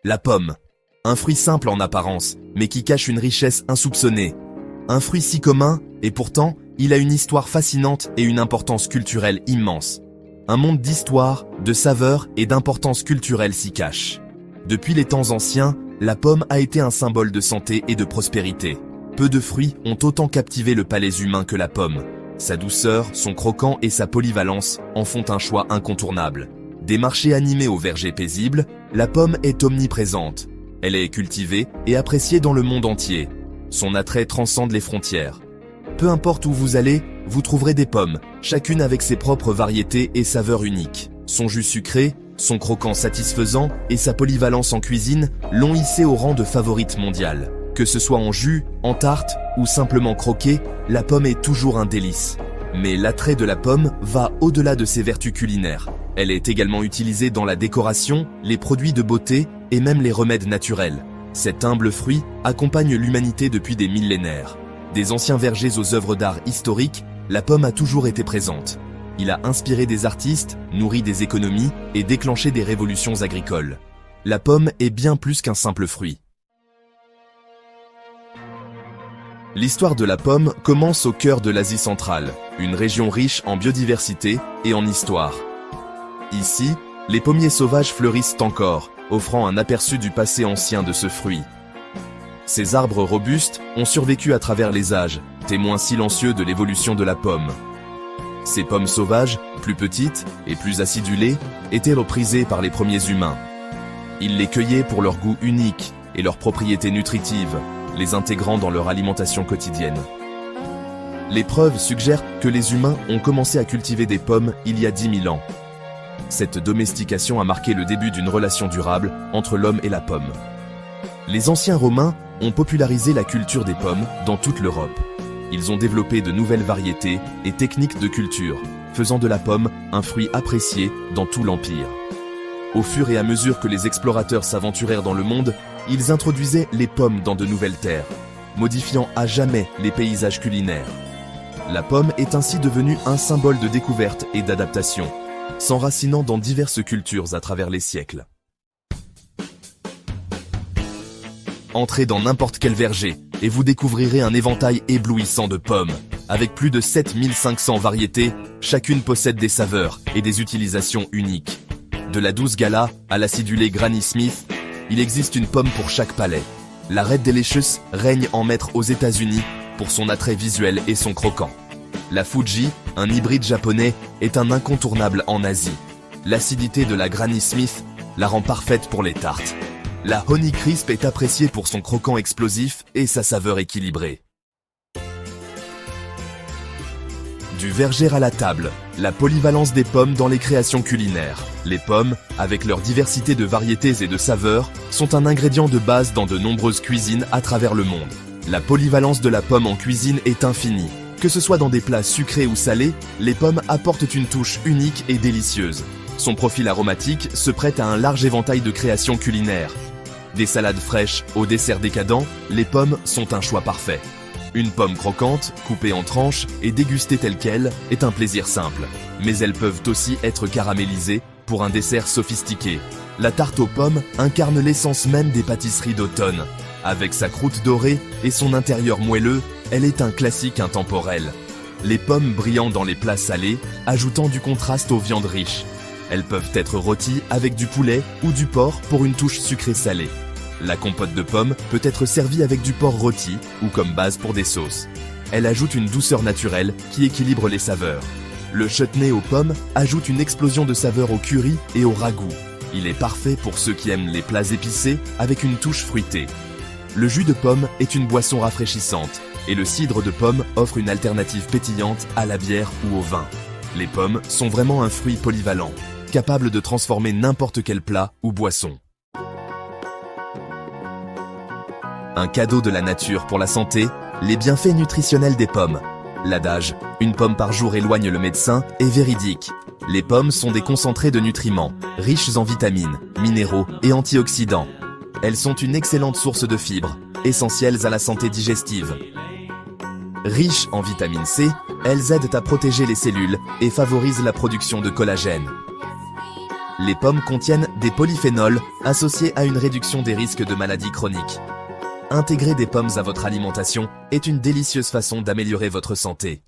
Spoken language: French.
La pomme. Un fruit simple en apparence, mais qui cache une richesse insoupçonnée. Un fruit si commun, et pourtant, il a une histoire fascinante et une importance culturelle immense. Un monde d'histoire, de saveurs et d'importance culturelle s'y cache. Depuis les temps anciens, la pomme a été un symbole de santé et de prospérité. Peu de fruits ont autant captivé le palais humain que la pomme. Sa douceur, son croquant et sa polyvalence en font un choix incontournable. Des marchés animés aux vergers paisibles, la pomme est omniprésente. Elle est cultivée et appréciée dans le monde entier. Son attrait transcende les frontières. Peu importe où vous allez, vous trouverez des pommes, chacune avec ses propres variétés et saveurs uniques. Son jus sucré, son croquant satisfaisant et sa polyvalence en cuisine l'ont hissée au rang de favorite mondiale. Que ce soit en jus, en tarte ou simplement croquée, la pomme est toujours un délice. Mais l'attrait de la pomme va au-delà de ses vertus culinaires. Elle est également utilisée dans la décoration, les produits de beauté et même les remèdes naturels. Cet humble fruit accompagne l'humanité depuis des millénaires. Des anciens vergers aux œuvres d'art historiques, la pomme a toujours été présente. Il a inspiré des artistes, nourri des économies et déclenché des révolutions agricoles. La pomme est bien plus qu'un simple fruit. L'histoire de la pomme commence au cœur de l'Asie centrale, une région riche en biodiversité et en histoire. Ici, les pommiers sauvages fleurissent encore, offrant un aperçu du passé ancien de ce fruit. Ces arbres robustes ont survécu à travers les âges, témoins silencieux de l'évolution de la pomme. Ces pommes sauvages, plus petites et plus acidulées, étaient prisées par les premiers humains. Ils les cueillaient pour leur goût unique et leurs propriétés nutritives, les intégrant dans leur alimentation quotidienne. Les preuves suggèrent que les humains ont commencé à cultiver des pommes il y a 10 000 ans. Cette domestication a marqué le début d'une relation durable entre l'homme et la pomme. Les anciens Romains ont popularisé la culture des pommes dans toute l'Europe. Ils ont développé de nouvelles variétés et techniques de culture, faisant de la pomme un fruit apprécié dans tout l'Empire. Au fur et à mesure que les explorateurs s'aventurèrent dans le monde, ils introduisaient les pommes dans de nouvelles terres, modifiant à jamais les paysages culinaires. La pomme est ainsi devenue un symbole de découverte et d'adaptation, s'enracinant dans diverses cultures à travers les siècles. Entrez dans n'importe quel verger et vous découvrirez un éventail éblouissant de pommes. Avec plus de 7500 variétés, chacune possède des saveurs et des utilisations uniques. De la douce Gala à l'acidulé Granny Smith, il existe une pomme pour chaque palais. La Red Delicious règne en maître aux États-Unis pour son attrait visuel et son croquant. La Fuji, un hybride japonais, est un incontournable en Asie. L'acidité de la Granny Smith la rend parfaite pour les tartes. La Honey Crisp est appréciée pour son croquant explosif et sa saveur équilibrée. Du verger à la table, la polyvalence des pommes dans les créations culinaires. Les pommes, avec leur diversité de variétés et de saveurs, sont un ingrédient de base dans de nombreuses cuisines à travers le monde. La polyvalence de la pomme en cuisine est infinie. Que ce soit dans des plats sucrés ou salés, les pommes apportent une touche unique et délicieuse. Son profil aromatique se prête à un large éventail de créations culinaires. Des salades fraîches aux desserts décadents, les pommes sont un choix parfait. Une pomme croquante, coupée en tranches et dégustée telle qu'elle, est un plaisir simple. Mais elles peuvent aussi être caramélisées pour un dessert sophistiqué. La tarte aux pommes incarne l'essence même des pâtisseries d'automne. Avec sa croûte dorée et son intérieur moelleux, elle est un classique intemporel. Les pommes brillant dans les plats salés, ajoutant du contraste aux viandes riches. Elles peuvent être rôties avec du poulet ou du porc pour une touche sucrée-salée. La compote de pommes peut être servie avec du porc rôti ou comme base pour des sauces. Elle ajoute une douceur naturelle qui équilibre les saveurs. Le chutney aux pommes ajoute une explosion de saveurs au curry et au ragoût. Il est parfait pour ceux qui aiment les plats épicés avec une touche fruitée. Le jus de pomme est une boisson rafraîchissante et le cidre de pomme offre une alternative pétillante à la bière ou au vin. Les pommes sont vraiment un fruit polyvalent, capable de transformer n'importe quel plat ou boisson. Un cadeau de la nature pour la santé, les bienfaits nutritionnels des pommes. L'adage « une pomme par jour éloigne le médecin » est véridique. Les pommes sont des concentrés de nutriments, riches en vitamines, minéraux et antioxydants. Elles sont une excellente source de fibres, essentielles à la santé digestive. Riches en vitamine C, elles aident à protéger les cellules et favorisent la production de collagène. Les pommes contiennent des polyphénols associés à une réduction des risques de maladies chroniques. Intégrer des pommes à votre alimentation est une délicieuse façon d'améliorer votre santé.